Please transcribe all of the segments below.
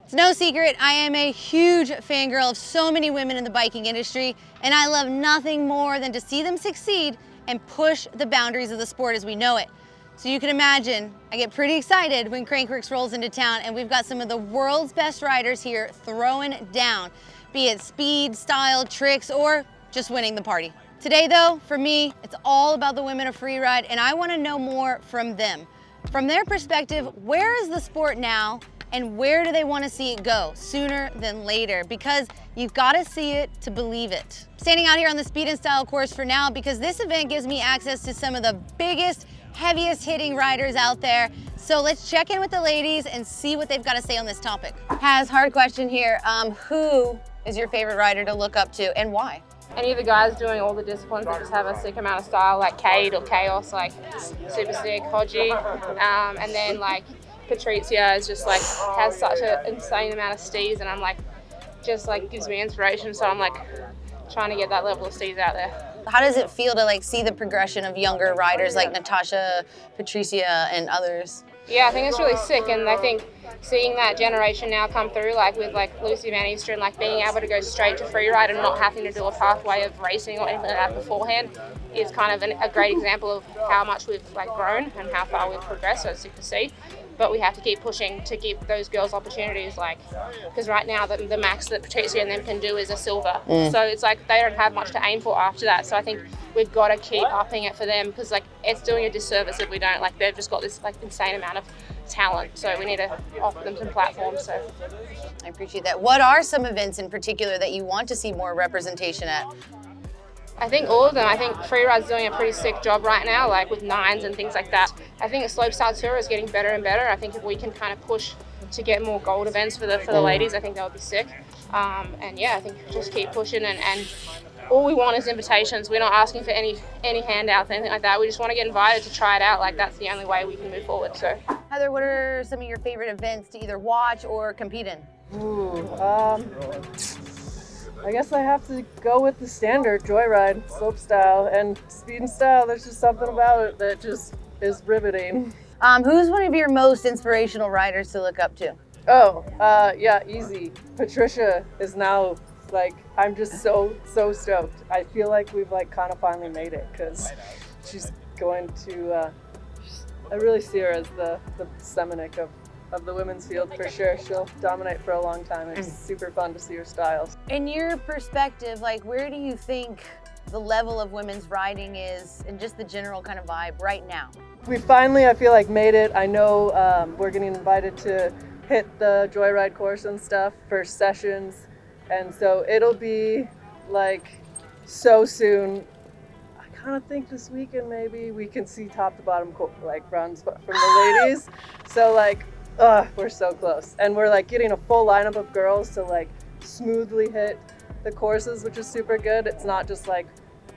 It's no secret, I am a huge fangirl of so many women in the biking industry, and I love nothing more than to see them succeed and push the boundaries of the sport as we know it. So you can imagine, I get pretty excited when Crankworx rolls into town, and we've got some of the world's best riders here throwing down, be it speed, style, tricks, or just winning the party. Today though, for me, it's all about the women of Freeride, and I want to know more from them. From their perspective, where is the sport now? And where do they want to see it go sooner than later? Because you've got to see it to believe it. Standing out here on the Speed and Style course for now because this event gives me access to some of the biggest, heaviest hitting riders out there. So let's check in with the ladies and see what they've got to say on this topic. Hard question here. Who is your favorite rider to look up to and why? Any of the guys doing all the disciplines that just have a sick amount of style, like Cade or Chaos, like super sick, Hodgie, and then like Patricia is just like has such an insane amount of steez, and I'm like just like gives me inspiration. So I'm like trying to get that level of steez out there. How does it feel to like see the progression of younger riders like Natasha, Patricia, and others? Yeah, I think it's really sick, and I think seeing that generation now come through, like with like Lucy Van Eastern, like being able to go straight to Freeride and not having to do a pathway of racing or anything like that beforehand is kind of a great example of how much we've like grown and how far we've progressed. So it's sick to see. But we have to keep pushing to give those girls opportunities, like, because right now the max that Patricia and them can do is a silver. So it's like they don't have much to aim for after that. So I think we've got to keep upping it for them, because like it's doing a disservice if we don't. Like they've just got this like insane amount of talent, so we need to offer them some platforms. So I appreciate that. What are some events in particular that you want to see more representation at? I think all of them. I think Freeride's doing a pretty sick job right now, like with nines and things like that. I think the slopestyle tour is getting better and better. I think if we can kind of push to get more gold events for the ladies, I think that would be sick. And yeah, I think just keep pushing, and all we want is invitations. We're not asking for any handouts, anything like that. We just want to get invited to try it out. Like that's the only way we can move forward. So, Heather, what are some of your favorite events to either watch or compete in? I guess I have to go with the standard joyride, slopestyle, and speed and style. There's just something about it that just is riveting. Who's one of your most inspirational riders to look up to? Yeah, easy. Patricia is now like, I'm just so stoked. I feel like we've like kind of finally made it, because she's going to, I really see her as the Seminic of the women's field for sure. She'll dominate for a long time. It's super fun to see her styles. In your perspective, like where do you think the level of women's riding is and just the general kind of vibe right now? We finally, I feel like, made it. I know we're getting invited to hit the joyride course and stuff for sessions. And so it'll be like so soon. I kind of think this weekend maybe we can see top to bottom like runs from the ladies. So like, we're so close. And we're like getting a full lineup of girls to like smoothly hit the courses, which is super good. It's not just like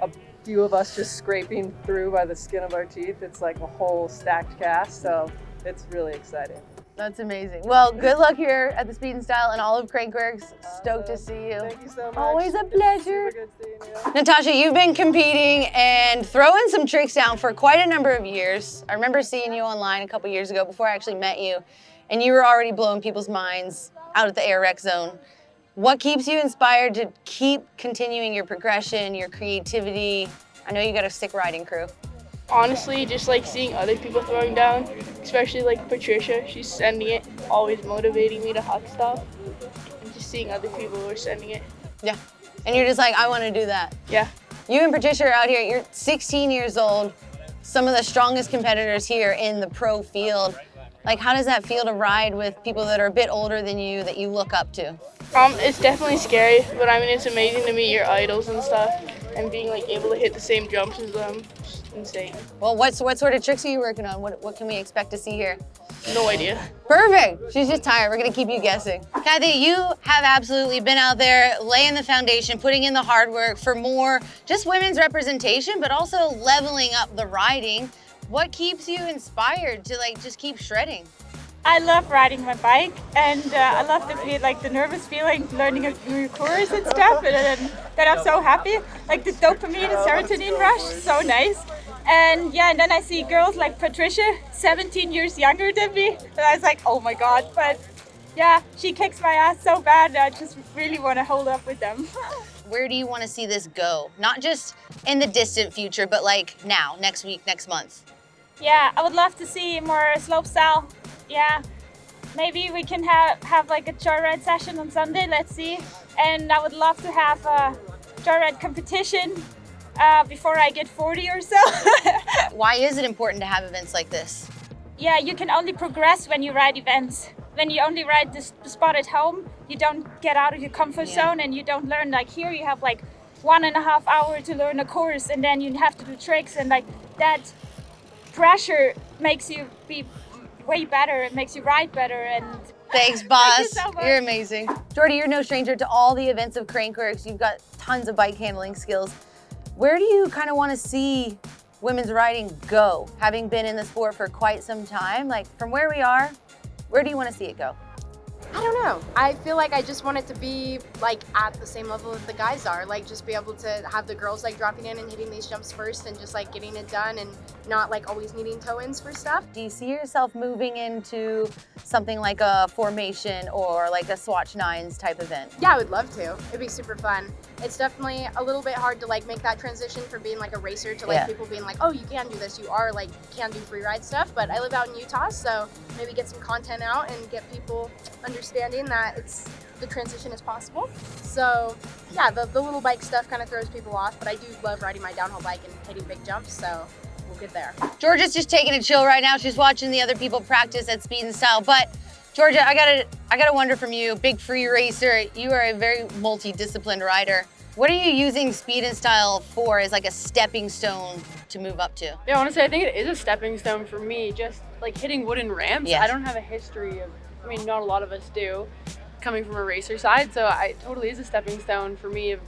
a few of us just scraping through by the skin of our teeth. It's like a whole stacked cast. So it's really exciting. That's amazing. Well, good luck here at the Speed and Style and all of Crankworx. Stoked to see you. Thank you so much. Always a pleasure. Super good seeing you. Natasha, you've been competing and throwing some tricks down for quite a number of years. I remember seeing you online a couple years ago before I actually met you, and you were already blowing people's minds out at the ARX zone. What keeps you inspired to keep continuing your progression, your creativity? I know you got a sick riding crew. Honestly, just like seeing other people throwing down, especially like Patricia, she's sending it, always motivating me to huck stuff, and just seeing other people who are sending it. Yeah, and you're just like, I want to do that. Yeah. You and Patricia are out here, you're 16 years old, some of the strongest competitors here in the pro field. Like, how does that feel to ride with people that are a bit older than you that you look up to? It's definitely scary, but I mean, it's amazing to meet your idols and stuff, and being like able to hit the same jumps as them. Insane. Well, what sort of tricks are you working on? What can we expect to see here? No idea. Perfect. She's just tired. We're gonna keep you guessing. Kathi, you have absolutely been out there laying the foundation, putting in the hard work for more just women's representation, but also leveling up the riding. What keeps you inspired to like just keep shredding? I love riding my bike, and I love the nervous feeling, learning a new course and stuff, and then I'm so happy. Like the dopamine and serotonin rush, so nice. And yeah, and then I see girls like Patricia, 17 years younger than me, and I was like, oh my God. But yeah, she kicks my ass so bad. I just really want to hold up with them. Where do you want to see this go? Not just in the distant future, but like now, next week, next month. Yeah, I would love to see more slopestyle. Yeah, maybe we can have like a joyride session on Sunday. Let's see. And I would love to have a joyride competition before I get 40 or so. Why is it important to have events like this? Yeah, you can only progress when you ride events. When you only ride this spot at home, you don't get out of your comfort zone and you don't learn. Like here you have like 1.5 hours to learn a course, and then you have to do tricks, and like that pressure makes you be way better. It makes you ride better. And Thanks, boss. Thank you so much. You're amazing. Jordy, you're no stranger to all the events of Crankworx. You've got tons of bike handling skills. Where do you kind of want to see women's riding go? Having been in the sport for quite some time, like from where we are, where do you want to see it go? I don't know. I feel like I just want it to be like at the same level that the guys are. Like just be able to have the girls like dropping in and hitting these jumps first and just like getting it done and not like always needing toe-ins for stuff. Do you see yourself moving into something like a formation or like a Swatch Nines type event? Yeah, I would love to. It'd be super fun. It's definitely a little bit hard to like make that transition from being like a racer to like people being like, oh, you can do this. You are like can do free ride stuff. But I live out in Utah, so maybe get some content out and get people understanding that the transition is possible. So yeah, the little bike stuff kind of throws people off, but I do love riding my downhill bike and hitting big jumps, so we'll get there. Georgia's just taking a chill right now. She's watching the other people practice at Speed and Style. But Georgia, I gotta wonder from you, big free racer, you are a very multi-disciplined rider. What are you using Speed and Style for as like a stepping stone to move up to? Yeah, honestly, I think it is a stepping stone for me, just like hitting wooden ramps. Yes. I don't have a history of, I mean, not a lot of us do, coming from a racer side, so it totally is a stepping stone for me of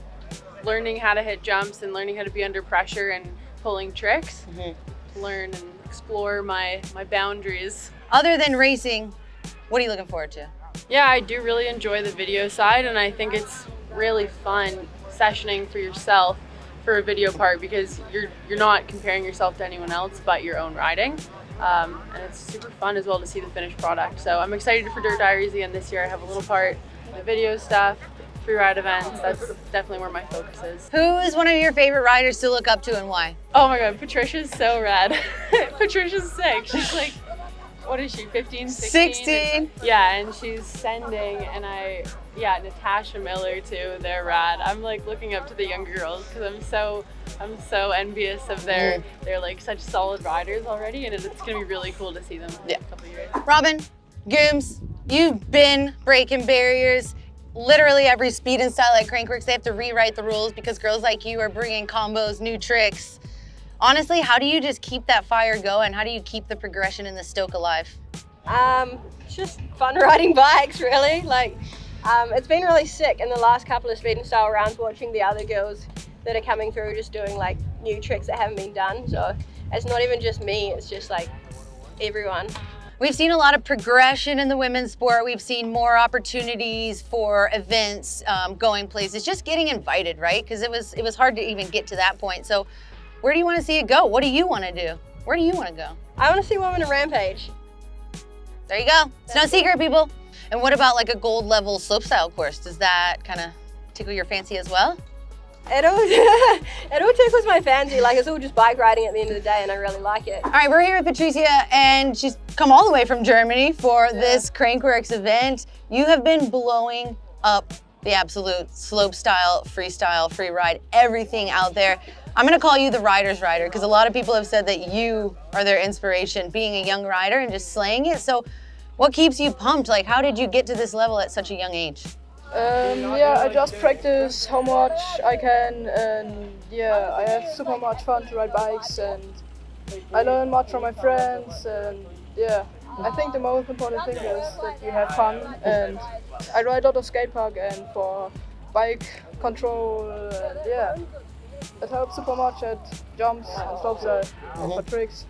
learning how to hit jumps and learning how to be under pressure and pulling tricks, to learn and explore my boundaries. Other than racing, what are you looking forward to? Yeah, I do really enjoy the video side, and I think it's really fun sessioning for yourself for a video part because you're not comparing yourself to anyone else but your own riding. And it's super fun as well to see the finished product. So I'm excited for Dirt Diaries again this year. I have a little part in the video stuff, free ride events. That's definitely where my focus is. Who is one of your favorite riders to look up to and why? Oh my God, Patricia's so rad. Patricia's sick. She's like, what is she, 15, 16? 16. Yeah, and she's sending, and Natasha Miller too, they're rad. I'm like looking up to the younger girls because I'm so envious of they're like such solid riders already, and it's gonna be really cool to see them in a couple of years. Robin, Goomes, you've been breaking barriers. Literally every Speed and Style at Crankworx, they have to rewrite the rules because girls like you are bringing combos, new tricks. Honestly, how do you just keep that fire going? How do you keep the progression and the stoke alive? It's just fun riding bikes, really. Like, it's been really sick in the last couple of Speed and Style rounds watching the other girls that are coming through just doing like new tricks that haven't been done. So it's not even just me, it's just like everyone. We've seen a lot of progression in the women's sport. We've seen more opportunities for events, going places, just getting invited, right? Because it was hard to even get to that point. So where do you want to see it go? What do you want to do? Where do you want to go? I want to see women in Rampage. There you go. It's no secret, people. And what about like a gold level slopestyle course? Does that kind of tickle your fancy as well? It all tickles my fancy. Like, it's all just bike riding at the end of the day, and I really like it. All right, we're here with Patricia, and she's come all the way from Germany for this Crankworx event. You have been blowing up the absolute slopestyle, freestyle, free ride, everything out there. I'm gonna call you the rider's rider because a lot of people have said that you are their inspiration, being a young rider and just slaying it. So what keeps you pumped? Like, how did you get to this level at such a young age? Yeah, I just practice how much I can, and yeah, I have super much fun to ride bikes, and I learn much from my friends, and yeah, I think the most important thing is that you have fun, and I ride a lot of skatepark and for bike control, and yeah, it helps super much at jumps and slopestyle for tricks.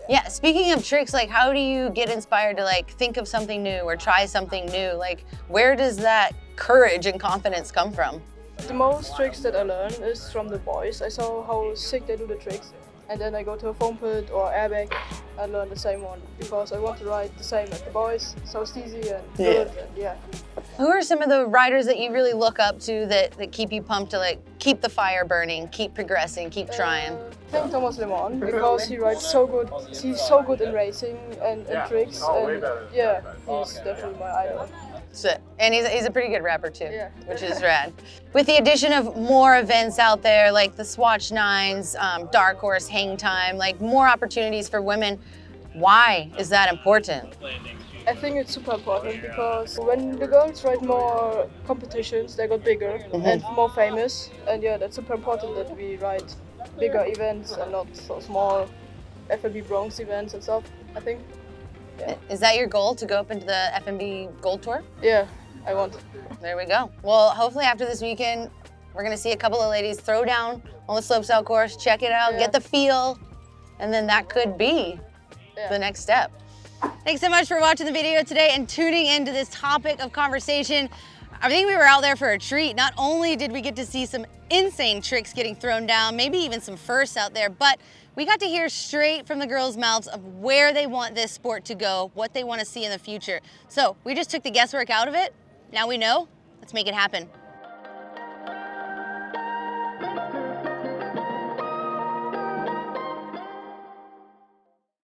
Yeah, speaking of tricks, like how do you get inspired to like think of something new or try something new? Like where does that courage and confidence come from? The most tricks that I learn is from the boys. I saw how sick they do the tricks. and then I go to a foam pit or airbag and learn the same one because I want to ride the same as the boys. So it's easy and good, and yeah. Who are some of the riders that you really look up to that keep you pumped to like keep the fire burning, keep progressing, keep trying? I think Thomas Lemon because he rides so good. He's so good in racing and tricks, and yeah, he's definitely my idol. And he's a pretty good rapper too, Yeah. which is rad. With the addition of more events out there, like the Swatch Nines, Dark Horse, Hang Time, like more opportunities for women, why is that important? I think it's super important because when the girls ride more competitions, they got bigger and more famous. And yeah, that's super important that we ride bigger events and not so small FMB Bronx events and stuff, I think. Yeah. Is that your goal, to go up into the FMB Gold Tour? Yeah, I want. There we go. Well, hopefully after this weekend, we're gonna see a couple of ladies throw down on the slopestyle course, check it out, get the feel, and then that could be the next step. Thanks so much for watching the video today and tuning into this topic of conversation. I think we were out there for a treat. Not only did we get to see some insane tricks getting thrown down, maybe even some firsts out there, but we got to hear straight from the girls' mouths of where they want this sport to go, what they want to see in the future. So we just took the guesswork out of it. Now we know. Let's make it happen.